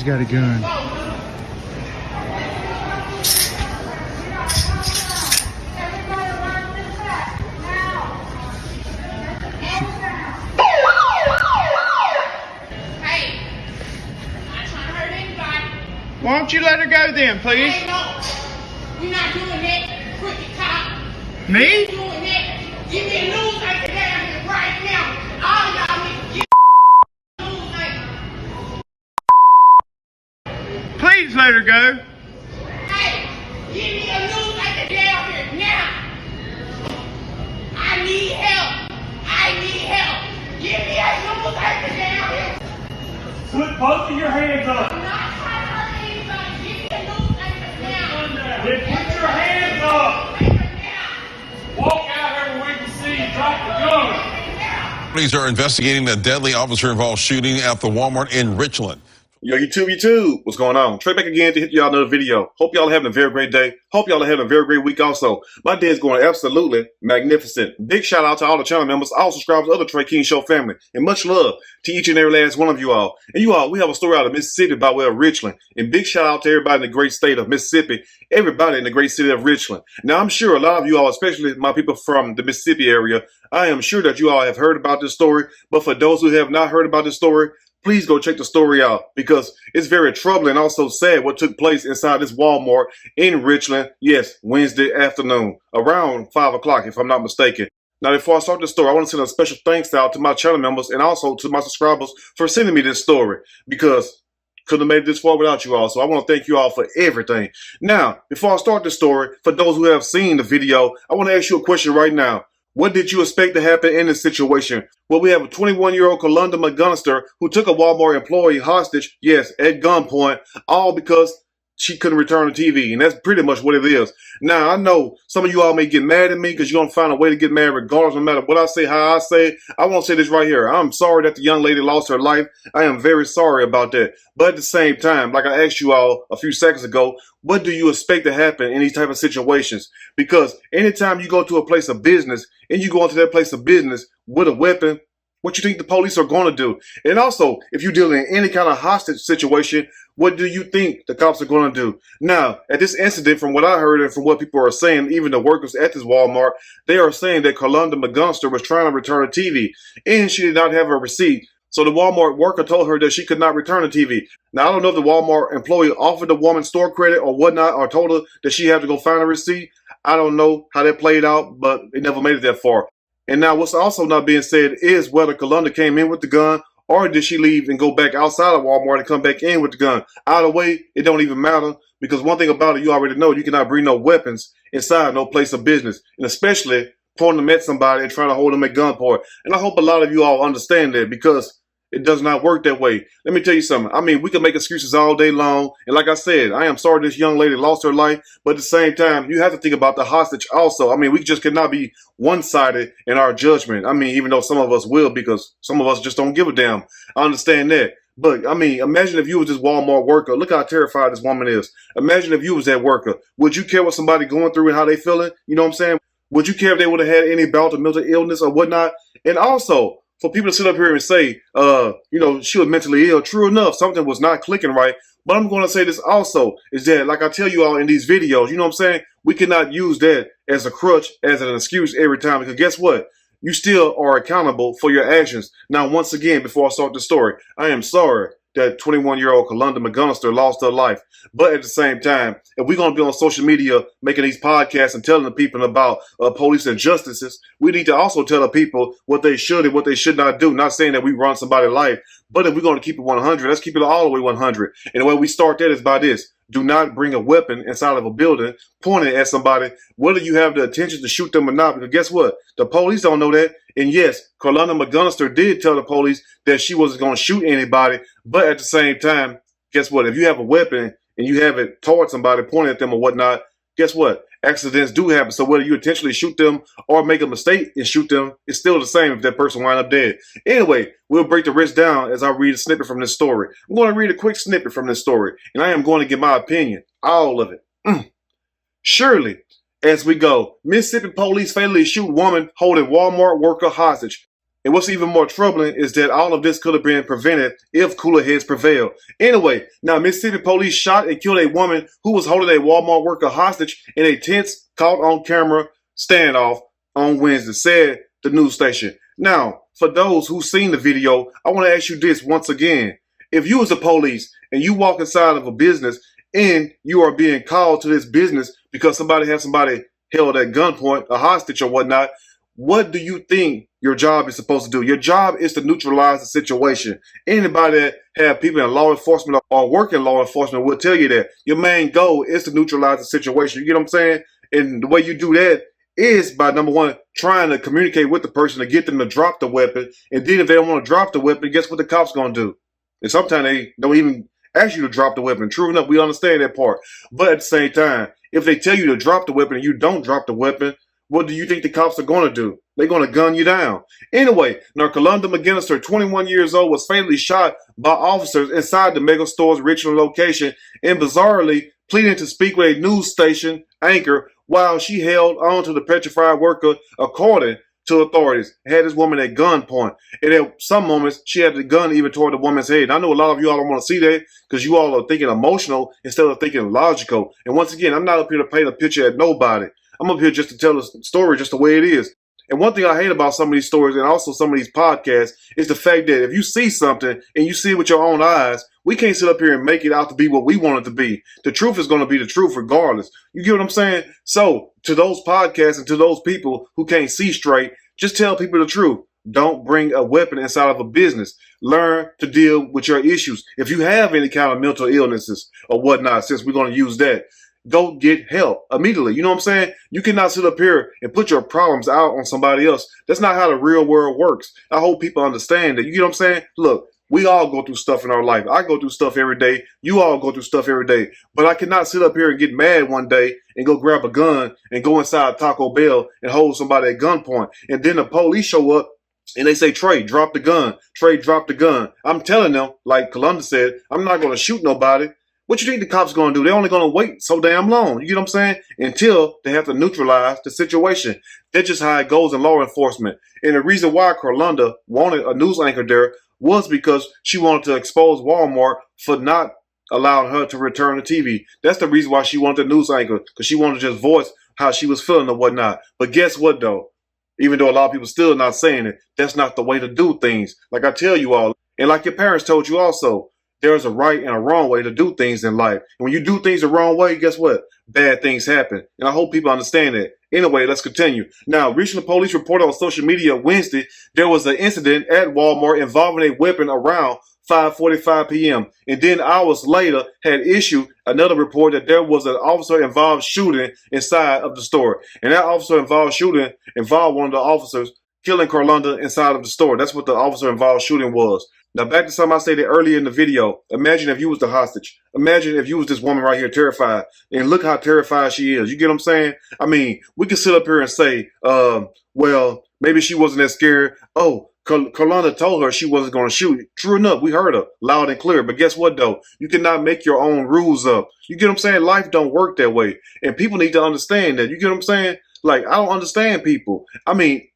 got a gun. Why don't you let her go then, please? Hey, no. You're not doing that, crooked cop. Me? You're doing that. Give me a newspaper down here right now. All y'all need to get a newspaper. Please let her go. Hey, give me a newspaper down here now. I need help. I need help. Give me a newspaper down here. Put both of your hands up. I'm not trying to hurt anybody. Give me a newspaper now. Then put your hands up. Newspaper now. Walk out here where we can see you drop the gun. Police are investigating a deadly officer-involved shooting at the Walmart in Richland. Yo, YouTube, what's going on? Trey back again to hit y'all another video. Hope y'all are having a very great day. Hope y'all are having a very great week also. My day is going absolutely magnificent. Big shout out to all the channel members, all subscribers of the Trey King Show family, and much love to each and every last one of you all. And you all, we have a story out of Mississippi by way of Richland. And big shout out to everybody in the great state of Mississippi, everybody in the great city of Richland. Now, I'm sure a lot of you all, especially my people from the Mississippi area, I am sure that you all have heard about this story. But for those who have not heard about this story, please go check the story out because it's very troubling and also sad what took place inside this Walmart in Richland, yes, Wednesday afternoon, around 5 o'clock if I'm not mistaken. Now, before I start the story, I want to send a special thanks out to my channel members and also to my subscribers for sending me this story because couldn't have made it this far without you all. So I want to thank you all for everything. Now, before I start the story, for those who have seen the video, I want to ask you a question right now. What did you expect to happen in this situation? Well, we have a 21-year-old Kalunda McGunnister who took a Walmart employee hostage, yes, at gunpoint, all because she couldn't return the TV, and that's pretty much what it is. Now, I know some of you all may get mad at me because you're going to find a way to get mad regardless, no matter what I say, how I say it. I want to say this right here. I'm sorry that the young lady lost her life. I am very sorry about that. But at the same time, like I asked you all a few seconds ago, what do you expect to happen in these type of situations? Because anytime you go to a place of business and you go into that place of business with a weapon, what you think the police are going to do? And also, if you're dealing in any kind of hostage situation, what do you think the cops are going to do? Now, at this incident, from what I heard and from what people are saying, even the workers at this Walmart, they are saying that Kalunda McGunnister was trying to return a TV and she did not have a receipt. So the Walmart worker told her that she could not return the TV. Now, I don't know if the Walmart employee offered the woman store credit or whatnot or told her that she had to go find a receipt. I don't know how that played out, but it never made it that far. And now what's also not being said is whether Kalunda came in with the gun or did she leave and go back outside of Walmart and come back in with the gun. Either way, it don't even matter because one thing about it, you already know you cannot bring no weapons inside no place of business, and especially pointing them at somebody and trying to hold them at gunpoint. And I hope a lot of you all understand that because it does not work that way. Let me tell you something. I mean, we can make excuses all day long. And like I said, I am sorry this young lady lost her life. But at the same time, you have to think about the hostage also. I mean, we just cannot be one-sided in our judgment. I mean, even though some of us will because some of us just don't give a damn. I understand that. But, I mean, imagine if you was this Walmart worker. Look how terrified this woman is. Imagine if you was that worker. Would you care what somebody going through and how they feeling? You know what I'm saying? Would you care if they would have had any bout of mental illness or whatnot? And also, for people to sit up here and say, you know, she was mentally ill, true enough, something was not clicking right. But I'm going to say this also, is that, like I tell you all in these videos, you know what I'm saying? We cannot use that as a crutch, as an excuse every time. Because guess what? You still are accountable for your actions. Now, once again, before I start the story, I am sorry that 21-year-old Kalunda McGunnister lost her life. But at the same time, if we're going to be on social media making these podcasts and telling the people about police injustices, we need to also tell the people what they should and what they should not do. Not saying that we run somebody's life, but if we're going to keep it 100, let's keep it all the way 100. And the way we start that is by this. Do not bring a weapon inside of a building pointing at somebody, whether you have the intention to shoot them or not. Because guess what? The police don't know that. And yes, Kalunda McGunnister did tell the police that she wasn't going to shoot anybody. But at the same time, guess what? If you have a weapon and you have it toward somebody, pointing at them or whatnot, guess what? Accidents do happen. So whether you intentionally shoot them or make a mistake and shoot them, it's still the same if that person wind up dead. Anyway, we'll break the rest down as I read a snippet from this story. I'm going to read a quick snippet from this story, and I am going to give my opinion, all of it. Surely, as we go, Mississippi police fatally shoot woman holding Walmart worker hostage. And what's even more troubling is that all of this could have been prevented if cooler heads prevailed. Anyway, now Mississippi police shot and killed a woman who was holding a Walmart worker hostage in a tense, caught-on-camera standoff on Wednesday, said the news station. Now, for those who've seen the video, I want to ask you this once again. If you was the police and you walk inside of a business and you are being called to this business because somebody has somebody held at gunpoint, a hostage or whatnot, what do you think your job is supposed to do? Your job is to neutralize the situation. Anybody that have people in law enforcement or work in law enforcement will tell you that. Your main goal is to neutralize the situation. You get what I'm saying? And the way you do that is by, number one, trying to communicate with the person to get them to drop the weapon. And then if they don't want to drop the weapon, guess what the cops going to do? And sometimes they don't even ask you to drop the weapon. True enough, we understand that part. But at the same time, if they tell you to drop the weapon and you don't drop the weapon, what do you think the cops are going to do? They're going to gun you down. Anyway, now Kalonda McGinnister, 21 years old, was fatally shot by officers inside the mega store's Richland location and bizarrely pleading to speak with a news station anchor while she held on to the petrified worker, according to authorities. Had this woman at gunpoint. And at some moments, she had the gun even toward the woman's head. And I know a lot of you all don't want to see that because you all are thinking emotional instead of thinking logical. And once again, I'm not up here to paint a picture at nobody. I'm up here just to tell the story just the way it is. And one thing I hate about some of these stories and also some of these podcasts is the fact that if you see something and you see it with your own eyes, we can't sit up here and make it out to be what we want it to be. The truth is going to be the truth regardless. You get what I'm saying? So to those podcasts and to those people who can't see straight, just tell people the truth. Don't bring a weapon inside of a business. Learn to deal with your issues. If you have any kind of mental illnesses or whatnot, since we're going to use that, go get help immediately. You know what I'm saying? You cannot sit up here and put your problems out on somebody else. That's not how the real world works. I hope people understand that. You get what I'm saying? Look, we all go through stuff in our life. I go through stuff every day. You all go through stuff every day. But I cannot sit up here and get mad one day and go grab a gun and go inside Taco Bell and hold somebody at gunpoint. And then the police show up and they say, Trey, drop the gun. Trey, drop the gun. I'm telling them, like Kalonda said, I'm not going to shoot nobody. What you think the cops going to do? They're only going to wait so damn long. You get what I'm saying? Until they have to neutralize the situation. That's just how it goes in law enforcement. And the reason why Kalonda wanted a news anchor there was because she wanted to expose Walmart for not allowing her to return the TV. That's the reason why she wanted a news anchor, because she wanted to just voice how she was feeling and whatnot. But guess what, though? Even though a lot of people still not saying it, that's not the way to do things. Like I tell you all, and like your parents told you also, there's a right and a wrong way to do things in life. And when you do things the wrong way, guess what? Bad things happen. And I hope people understand that. Anyway, let's continue. Now, Richland police reported on social media Wednesday there was an incident at Walmart involving a weapon around 5:45 p.m. And then hours later had issued another report that there was an officer-involved shooting inside of the store. And that officer-involved shooting involved one of the officers killing Kalonda inside of the store. That's what the officer-involved shooting was. Now, back to something I stated earlier in the video. Imagine if you was the hostage. Imagine if you was this woman right here terrified. And look how terrified she is. You get what I'm saying? I mean, we can sit up here and say, well, maybe she wasn't that scared. Oh, Kalonda told her she wasn't going to shoot. True enough, we heard her loud and clear. But guess what, though? You cannot make your own rules up. You get what I'm saying? Life don't work that way. And people need to understand that. You get what I'm saying? Like, I don't understand people. I mean,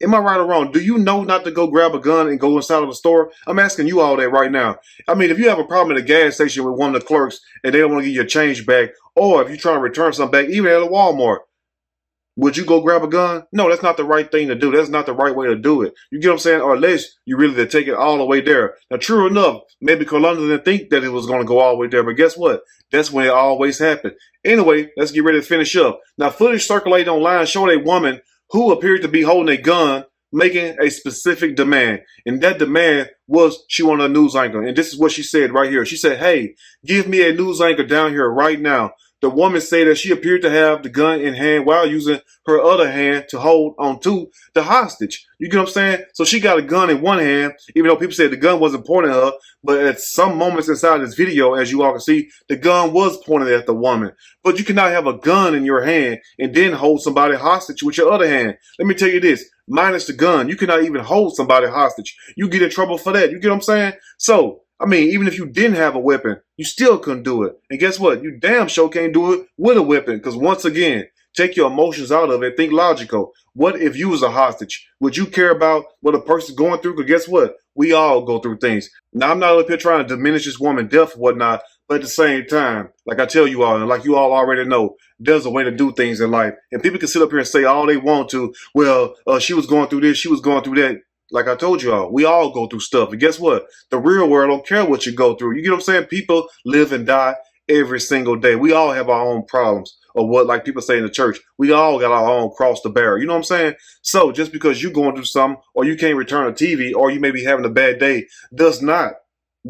am I right or wrong? Do you know not to go grab a gun and go inside of a store? I'm asking you all that right now. I mean, if you have a problem at a gas station with one of the clerks and they don't want to give you your change back, or if you're trying to return something back, even at a Walmart, would you go grab a gun? No, that's not the right thing to do. That's not the right way to do it. You get what I'm saying? Or unless you really did take it all the way there. Now, true enough, maybe Kalonda didn't think that it was going to go all the way there, but guess what? That's when it always happened. Anyway, let's get ready to finish up. Now, footage circulating online showed a woman who appeared to be holding a gun, making a specific demand. And that demand was she wanted a news anchor. And this is what she said right here. She said, hey, give me a news anchor down here right now. The woman said that she appeared to have the gun in hand while using her other hand to hold onto the hostage. You get what I'm saying? So she got a gun in one hand, even though people said the gun wasn't pointing at her. But at some moments inside this video, as you all can see, the gun was pointed at the woman. But you cannot have a gun in your hand and then hold somebody hostage with your other hand. Let me tell you this. Minus the gun, you cannot even hold somebody hostage. You get in trouble for that. You get what I'm saying? So, I mean, even if you didn't have a weapon, you still couldn't do it. And guess what? You damn sure can't do it with a weapon. Because once again, Take your emotions out of it. Think logical. What if you was a hostage? Would you care about what a person's going through? Because guess what? We all go through things. Now, I'm not up here trying to diminish this woman's death or whatnot, but at the same time, like I tell you all, and like you all already know, there's a way to do things in life. And people can sit up here and say all they want to, well, she was going through this, she was going through that. Like I told you all, we all go through stuff. And guess what? The real world don't care what you go through. You get what I'm saying? People live and die every single day. We all have our own problems, or what, like people say in the church, we all got our own cross to bear. You know what I'm saying? So just because you're going through something, or you can't return a TV, or you may be having a bad day, does not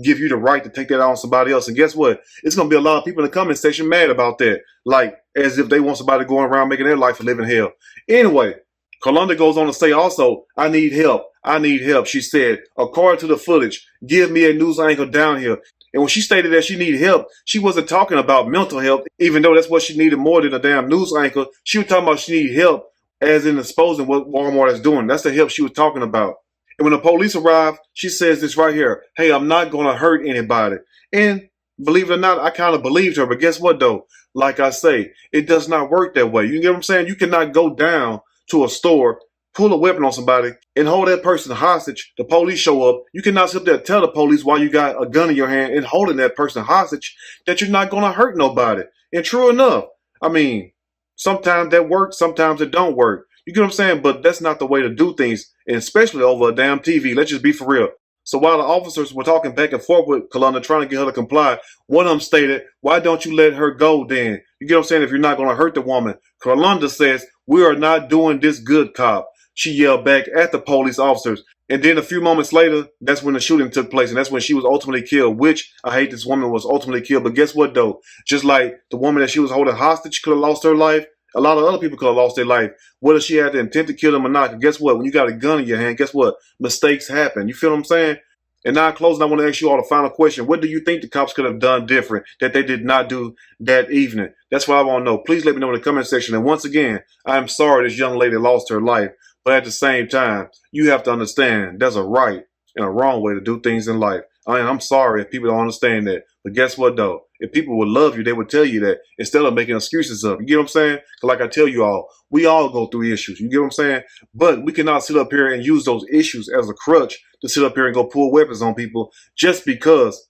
give you the right to take that out on somebody else. And guess what? It's going to be a lot of people in the comment section mad about that. Like, as if they want somebody going around making their life a living hell. Anyway, Kalunda goes on to say also, I need help. I need help. She said, according to the footage, give me a news anchor down here. And when she stated that she needed help, she wasn't talking about mental health, even though that's what she needed more than a damn news anchor. She was talking about she needed help as in exposing what Walmart is doing. That's the help she was talking about. And when the police arrived, she says this right here. Hey, I'm not going to hurt anybody. And believe it or not, I kind of believed her. But guess what, though? Like I say, it does not work that way. You get what I'm saying? You cannot go down to a store, pull a weapon on somebody, and hold that person hostage. The police show up. You cannot sit there and tell the police while you got a gun in your hand and holding that person hostage that you're not going to hurt nobody. And true enough, I mean, sometimes that works, sometimes it don't work. You get what I'm saying? But that's not the way to do things, and especially over a damn TV. Let's just be for real. So while the officers were talking back and forth with Kalunda, trying to get her to comply, one of them stated, why don't you let her go then? You get what I'm saying? If you're not going to hurt the woman. Kalunda says, we are not doing this good, cop. She yelled back at the police officers. And then a few moments later, that's when the shooting took place. And that's when she was ultimately killed, which I hate this woman was ultimately killed. But guess what, though? Just like the woman that she was holding hostage could have lost her life, a lot of other people could have lost their life. Whether she had the intent to kill them or not. And guess what? When you got a gun in your hand, guess what? Mistakes happen. You feel what I'm saying? And now closing, I want to ask you all the final question. What do you think the cops could have done different that they did not do that evening? That's what I want to know. Please let me know in the comment section. And once again, I'm sorry this young lady lost her life. But at the same time, you have to understand there's a right and a wrong way to do things in life. I'm sorry if people don't understand that. But guess what, though? If people would love you, they would tell you that instead of making excuses up. You get what I'm saying? Because like I tell you all, we all go through issues. You get what I'm saying? But we cannot sit up here and use those issues as a crutch to sit up here and go pull weapons on people just because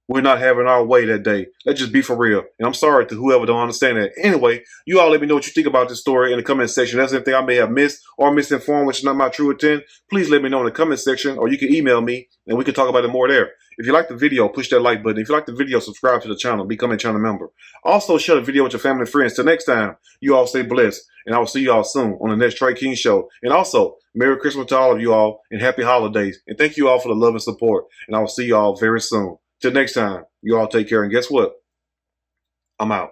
we're not having our way that day. Let's just be for real. And I'm sorry to whoever don't understand that. Anyway, you all let me know what you think about this story in the comment section. That's anything I may have missed or misinformed, which is not my true intent. Please let me know in the comment section, or you can email me and we can talk about it more there. If you like the video, push that like button. If you like the video, subscribe to the channel, become a channel member. Also, share the video with your family and friends. Till next time, you all stay blessed. And I will see you all soon on the next Trey King Show. And also, Merry Christmas to all of you all and Happy Holidays. And thank you all for the love and support. And I will see you all very soon. Till next time, you all take care. And guess what? I'm out.